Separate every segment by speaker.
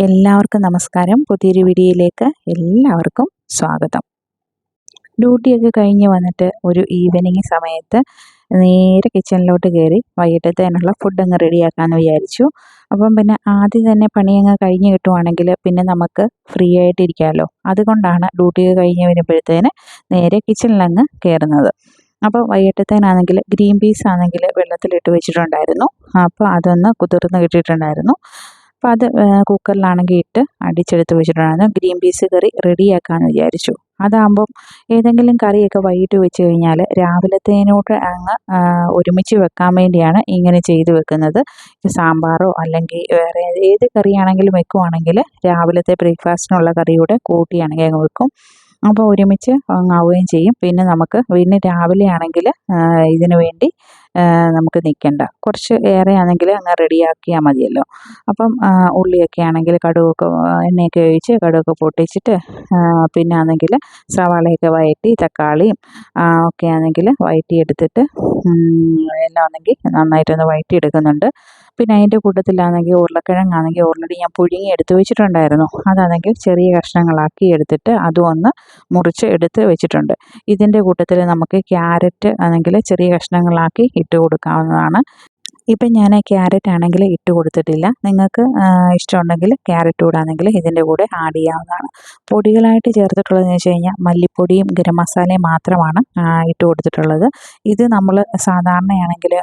Speaker 1: എല്ലാവർക്കും നമസ്കാരം. പുതിയൊരു വീഡിയോയിലേക്ക് എല്ലാവർക്കും സ്വാഗതം. ഡ്യൂട്ടിയൊക്കെ കഴിഞ്ഞ് വന്നിട്ട് ഒരു ഈവനിങ് സമയത്ത് നേരെ കിച്ചണിലോട്ട് കയറി വൈകിട്ടത്തേനുള്ള ഫുഡ് അങ്ങ് റെഡിയാക്കാമെന്ന് വിചാരിച്ചു. അപ്പം പിന്നെ ആദ്യം തന്നെ പണിയങ്ങ് കഴിഞ്ഞ് കിട്ടുവാണെങ്കിൽ പിന്നെ നമുക്ക് ഫ്രീ ആയിട്ടിരിക്കാമല്ലോ. അതുകൊണ്ടാണ് ഡ്യൂട്ടിയൊക്കെ കഴിഞ്ഞ് വരുമ്പോഴത്തേന് നേരെ കിച്ചണിലങ്ങ് കയറുന്നത്. അപ്പോൾ വൈകിട്ടത്തേനാണെങ്കിൽ ഗ്രീൻ പീസ് ആണെങ്കിൽ വെള്ളത്തിലിട്ട് വെച്ചിട്ടുണ്ടായിരുന്നു. അപ്പോൾ അതൊന്ന് കുതിർന്ന് കിട്ടിയിട്ടുണ്ടായിരുന്നു. അപ്പോൾ അത് കുക്കറിലാണെങ്കിൽ ഇട്ട് അടിച്ചെടുത്ത് വെച്ചിട്ടുണ്ടായിരുന്നു. ഗ്രീൻ പീസ് കറി റെഡിയാക്കാമെന്ന് വിചാരിച്ചു. അതാകുമ്പം ഏതെങ്കിലും കറിയൊക്കെ വൈകിട്ട് വെച്ച് കഴിഞ്ഞാൽ രാവിലത്തേനോട് അങ്ങ് ഒരുമിച്ച് വെക്കാൻ വേണ്ടിയാണ് ഇങ്ങനെ ചെയ്ത് വെക്കുന്നത്. സാമ്പാറോ അല്ലെങ്കിൽ വേറെ ഏത് കറിയാണെങ്കിലും വെക്കുവാണെങ്കിൽ രാവിലത്തെ ബ്രേക്ക്ഫാസ്റ്റിനുള്ള കറിയൂടെ കൂട്ടിയാണെങ്കിൽ അങ്ങ് വെക്കും. അപ്പോൾ ഒരുമിച്ച് ആവുകയും ചെയ്യും. പിന്നെ നമുക്ക് പിന്നെ രാവിലെ ആണെങ്കിൽ ഇതിന് വേണ്ടി നമുക്ക് നിൽക്കണ്ട. കുറച്ച് ഏറെ ആണെങ്കിൽ അങ്ങ് റെഡിയാക്കിയാൽ മതിയല്ലോ. അപ്പം ഉള്ളിയൊക്കെ ആണെങ്കിൽ കടുകൊക്കെ എണ്ണയൊക്കെ ഒഴിച്ച് കടുകൊക്കെ പൊട്ടിച്ചിട്ട് പിന്നെ ആണെങ്കിൽ സവാളയൊക്കെ വഴറ്റി തക്കാളിയും ഒക്കെ ആണെങ്കിൽ വഴറ്റിയെടുത്തിട്ട് എല്ലാം ആണെങ്കിൽ നന്നായിട്ടൊന്ന് വഴറ്റിയെടുക്കുന്നുണ്ട്. പിന്നെ അതിൻ്റെ കൂട്ടത്തിലാണെങ്കിൽ ഉരുളക്കിഴങ്ങാണെങ്കിൽ ഓൾറെഡി ഞാൻ പുഴുങ്ങി എടുത്ത് വെച്ചിട്ടുണ്ടായിരുന്നു. അതാണെങ്കിൽ ചെറിയ കഷ്ണങ്ങളാക്കി എടുത്തിട്ട് അതും ഒന്ന് മുറിച്ച് എടുത്ത് വെച്ചിട്ടുണ്ട്. ഇതിൻ്റെ കൂട്ടത്തിൽ നമുക്ക് ക്യാരറ്റ് ആണെങ്കിൽ ചെറിയ കഷ്ണങ്ങളാക്കി ഇട്ട് കൊടുക്കാവുന്നതാണ്. ഇപ്പം ഞാൻ ക്യാരറ്റ് ആണെങ്കിൽ ഇട്ട് കൊടുത്തിട്ടില്ല. നിങ്ങൾക്ക് ഇഷ്ടമുണ്ടെങ്കിൽ ക്യാരറ്റ് കൂടാണെങ്കിൽ ഇതിൻ്റെ കൂടെ ആഡ് ചെയ്യാവുന്നതാണ്. പൊടികളായിട്ട് ചേർത്തിട്ടുള്ളതെന്ന് വെച്ച് കഴിഞ്ഞാൽ മല്ലിപ്പൊടിയും ഗരം മസാലയും മാത്രമാണ് ഇട്ട് കൊടുത്തിട്ടുള്ളത്. ഇത് നമ്മൾ സാധാരണയാണെങ്കിൽ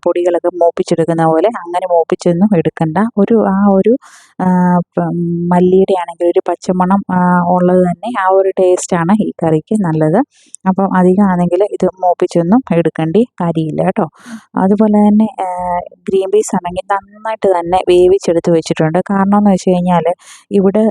Speaker 1: പൊടികളൊക്കെ മൂപ്പിച്ചെടുക്കുന്ന പോലെ അങ്ങനെ മൂപ്പിച്ചൊന്നും എടുക്കണ്ട. ഒരു മല്ലിയുടെ ആണെങ്കിൽ ഒരു പച്ചമണം ഉള്ളത് തന്നെ ആ ഒരു ടേസ്റ്റാണ് ഈ കറിക്ക് നല്ലത്. അപ്പം അധികമാണെങ്കിൽ ഇത് മൂപ്പിച്ചൊന്നും എടുക്കേണ്ടി കാര്യമില്ല കേട്ടോ. അതുപോലെ തന്നെ ഗ്രീൻ പീസ് ആണെങ്കിൽ നന്നായിട്ട് തന്നെ വേവിച്ചെടുത്ത് വെച്ചിട്ടുണ്ട്. കാരണം എന്ന് വെച്ച് കഴിഞ്ഞാൽ ഇവിടെ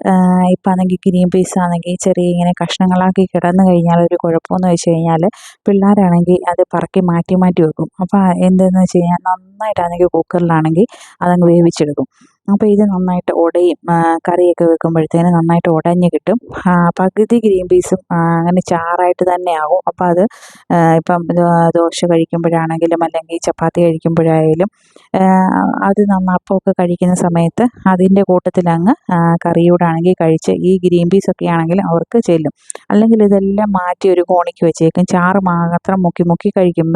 Speaker 1: ഇപ്പം ആണെങ്കിൽ ഗ്രീൻ പീസ് ആണെങ്കിൽ ചെറിയ ഇങ്ങനെ കഷ്ണങ്ങളാക്കി കിടന്നു കഴിഞ്ഞാൽ ഒരു കുഴപ്പമെന്ന് വെച്ച് കഴിഞ്ഞാൽ പിള്ളേരാണെങ്കിൽ അത് പറക്കി മാറ്റി മാറ്റി വെക്കും. അപ്പോൾ എന്തെന്ന് വെച്ച് കഴിഞ്ഞാൽ നന്നായിട്ടാണെങ്കിൽ കുക്കറിലാണെങ്കിൽ അതങ്ങ് വേവിച്ചെടുക്കും. അപ്പോൾ ഇത് നന്നായിട്ട് ഉടയും. കറിയൊക്കെ വെക്കുമ്പോഴത്തേന് നന്നായിട്ട് ഉടഞ്ഞ് കിട്ടും. പകുതി ഗ്രീൻ പീസും അങ്ങനെ ചാറായിട്ട് തന്നെ ആകും. അപ്പോൾ അത് ഇപ്പം ദോശ കഴിക്കുമ്പോഴാണെങ്കിലും അല്ലെങ്കിൽ ചപ്പാത്തി കഴിക്കുമ്പോഴായാലും അത് അപ്പമൊക്കെ കഴിക്കുന്ന സമയത്ത് അതിൻ്റെ കൂട്ടത്തിലങ്ങ് കറിയൂടാണെങ്കിൽ കഴിച്ച് ഈ ഗ്രീൻ പീസൊക്കെ ആണെങ്കിൽ അവർക്ക് ചെല്ലും. അല്ലെങ്കിൽ ഇതെല്ലാം മാറ്റി ഒരു കോണിക്ക് വെച്ചേക്കും. ചാറ് മാത്രം മുക്കി മുക്കി കഴിക്കും.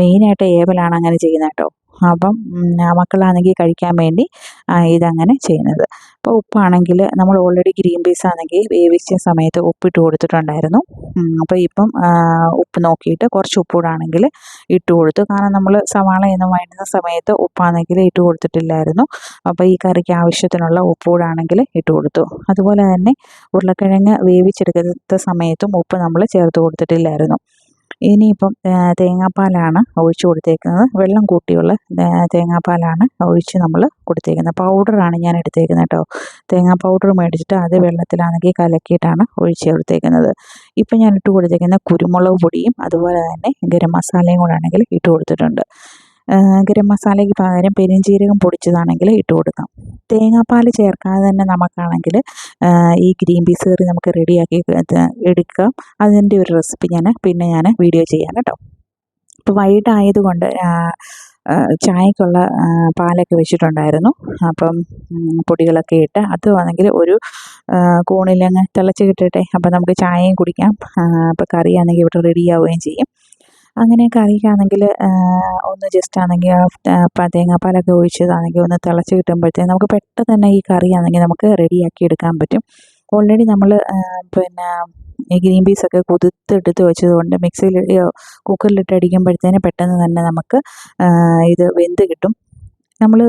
Speaker 1: മെയിനായിട്ട് ഏവലാണ് അങ്ങനെ ചെയ്യുന്നത് കേട്ടോ. അപ്പം മക്കളാണെങ്കിൽ കഴിക്കാൻ വേണ്ടി ഇതങ്ങനെ ചെയ്യുന്നത്. അപ്പോൾ ഉപ്പാണെങ്കിൽ നമ്മൾ ഓൾറെഡി ഗ്രീൻ പീസ് ആണെങ്കിൽ വേവിച്ച സമയത്ത് ഉപ്പിട്ട് കൊടുത്തിട്ടുണ്ടായിരുന്നു. അപ്പോൾ ഇപ്പം ഉപ്പ് നോക്കിയിട്ട് കുറച്ച് ഉപ്പൂടാണെങ്കിൽ ഇട്ട് കൊടുത്തു. കാരണം നമ്മൾ സവാളയൊന്നും വഴറ്റുന്ന സമയത്ത് ഉപ്പാണെങ്കിൽ ഇട്ട് കൊടുത്തിട്ടില്ലായിരുന്നു. അപ്പോൾ ഈ കറിക്ക് ആവശ്യത്തിനുള്ള ഉപ്പൂടാണെങ്കിൽ ഇട്ട് കൊടുത്തു. അതുപോലെ തന്നെ ഉരുളക്കിഴങ്ങ് വേവിച്ചെടുക്കുന്ന സമയത്തും ഉപ്പ് നമ്മൾ ചേർത്ത് കൊടുത്തിട്ടില്ലായിരുന്നു. ഇനിയിപ്പം തേങ്ങാപ്പാലാണ് ഒഴിച്ച് കൊടുത്തേക്കുന്നത്. വെള്ളം കൂട്ടിയുള്ള തേങ്ങാപ്പാലാണ് ഒഴിച്ച് നമ്മൾ കൊടുത്തേക്കുന്നത്. പൗഡറാണ് ഞാൻ എടുത്തേക്കുന്നത് കേട്ടോ. തേങ്ങാ പൗഡർ മേടിച്ചിട്ട് അത് വെള്ളത്തിലാണെങ്കിൽ കലക്കിയിട്ടാണ് ഒഴിച്ച് കൊടുത്തേക്കുന്നത്. ഇപ്പം ഞാൻ ഇട്ട് കൊടുത്തേക്കുന്ന കുരുമുളക് പൊടിയും അതുപോലെ തന്നെ ഗരം മസാലയും കൂടെ ആണെങ്കിൽ ഇട്ട് കൊടുത്തിട്ടുണ്ട്. ഗരം മസാലയ്ക്ക് പകരം പെരുംജീരകം പൊടിച്ചതാണെങ്കിൽ ഇട്ട് കൊടുക്കാം. തേങ്ങാപ്പാൽ ചേർക്കാതെ തന്നെ നമുക്കാണെങ്കിൽ ഈ ഗ്രീൻ പീസ് കറി നമുക്ക് റെഡിയാക്കി എടുക്കാം. അതിൻ്റെ ഒരു റെസിപ്പി ഞാൻ വീഡിയോ ചെയ്യാം കേട്ടോ. ഇപ്പോൾ വൈകിട്ടായതുകൊണ്ട് ചായക്കുള്ള പാലൊക്കെ വെച്ചിട്ടുണ്ടായിരുന്നു. അപ്പം പൊടികളൊക്കെ ഇട്ട് അത് ആണെങ്കിൽ ഒരു കൂണിലങ്ങ് തിളച്ച് കിട്ടട്ടെ. അപ്പം നമുക്ക് ചായയും കുടിക്കാം. അപ്പോൾ കറിയാണെങ്കിൽ ഇവിടെ റെഡിയാവുകയും ചെയ്യും. അങ്ങനെ കറിക്കാണെങ്കിൽ ഒന്ന് ജസ്റ്റ് ആണെങ്കിൽ തേങ്ങാപ്പാലൊക്കെ ഒഴിച്ചതാണെങ്കിൽ ഒന്ന് തിളച്ച് കിട്ടുമ്പോഴത്തേക്കും നമുക്ക് പെട്ടെന്ന് തന്നെ ഈ കറിയാണെങ്കിൽ നമുക്ക് റെഡിയാക്കി എടുക്കാൻ പറ്റും. ഓൾറെഡി നമ്മൾ ഈ ഗ്രീൻ പീസൊക്കെ കുതിർത്തെടുത്ത് വെച്ചതുകൊണ്ട് മിക്സിയിൽ കുക്കറിലിട്ട് അടിക്കുമ്പോഴത്തേന് പെട്ടെന്ന് തന്നെ നമുക്ക് ഇത് വെന്ത് കിട്ടും. നമ്മൾ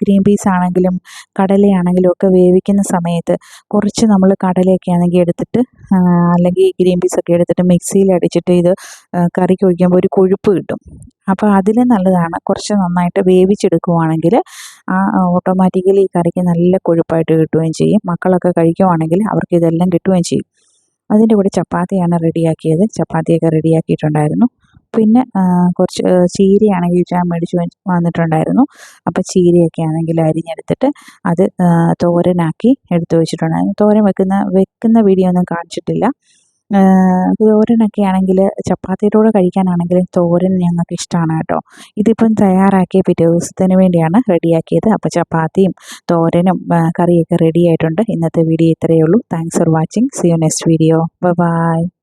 Speaker 1: ഗ്രീൻ പീസ് ആണെങ്കിലും കടലയാണെങ്കിലും ഒക്കെ വേവിക്കുന്ന സമയത്ത് കുറച്ച് നമ്മൾ കടലയൊക്കെ ആണെങ്കിൽ എടുത്തിട്ട് അല്ലെങ്കിൽ ഗ്രീൻ പീസൊക്കെ എടുത്തിട്ട് മിക്സിയിൽ അടിച്ചിട്ട് ഇത് കറിക്ക് ഒഴിക്കുമ്പോൾ ഒരു കൊഴുപ്പ് കിട്ടും. അപ്പോൾ അതിലും നല്ലതാണ് കുറച്ച് നന്നായിട്ട് വേവിച്ചെടുക്കുവാണെങ്കിൽ ഓട്ടോമാറ്റിക്കലി ഈ കറിക്ക് നല്ല കൊഴുപ്പായിട്ട് കിട്ടുകയും ചെയ്യും. മക്കളൊക്കെ കഴിക്കുവാണെങ്കിൽ അവർക്ക് ഇതെല്ലാം കിട്ടുകയും ചെയ്യും. അതിൻ്റെ കൂടെ ചപ്പാത്തിയാണ് റെഡിയാക്കിയത്. ചപ്പാത്തിയൊക്കെ റെഡിയാക്കിയിട്ടുണ്ടായിരുന്നു. പിന്നെ കുറച്ച് ചീരയാണെങ്കിൽ ഞാൻ മേടിച്ച് വന്നിട്ടുണ്ടായിരുന്നു. അപ്പോൾ ചീരയൊക്കെ ആണെങ്കിൽ അരിഞ്ഞെടുത്തിട്ട് അത് തോരനാക്കി എടുത്ത് വെച്ചിട്ടുണ്ടായിരുന്നു. തോരൻ വെക്കുന്ന വീഡിയോ ഒന്നും കാണിച്ചിട്ടില്ല. തോരനൊക്കെ ആണെങ്കിൽ ചപ്പാത്തിയുടെ കൂടെ കഴിക്കാനാണെങ്കിലും തോരൻ ഞങ്ങൾക്ക് ഇഷ്ടമാണ് കേട്ടോ. ഇതിപ്പം തയ്യാറാക്കിയ പിറ്റേ ദിവസത്തിന് വേണ്ടിയാണ് റെഡിയാക്കിയത്. അപ്പോൾ ചപ്പാത്തിയും തോരനും കറിയൊക്കെ റെഡി ആയിട്ടുണ്ട്. ഇന്നത്തെ വീഡിയോ ഇത്രയേ ഉള്ളൂ. Thanks for watching. See you next video. By.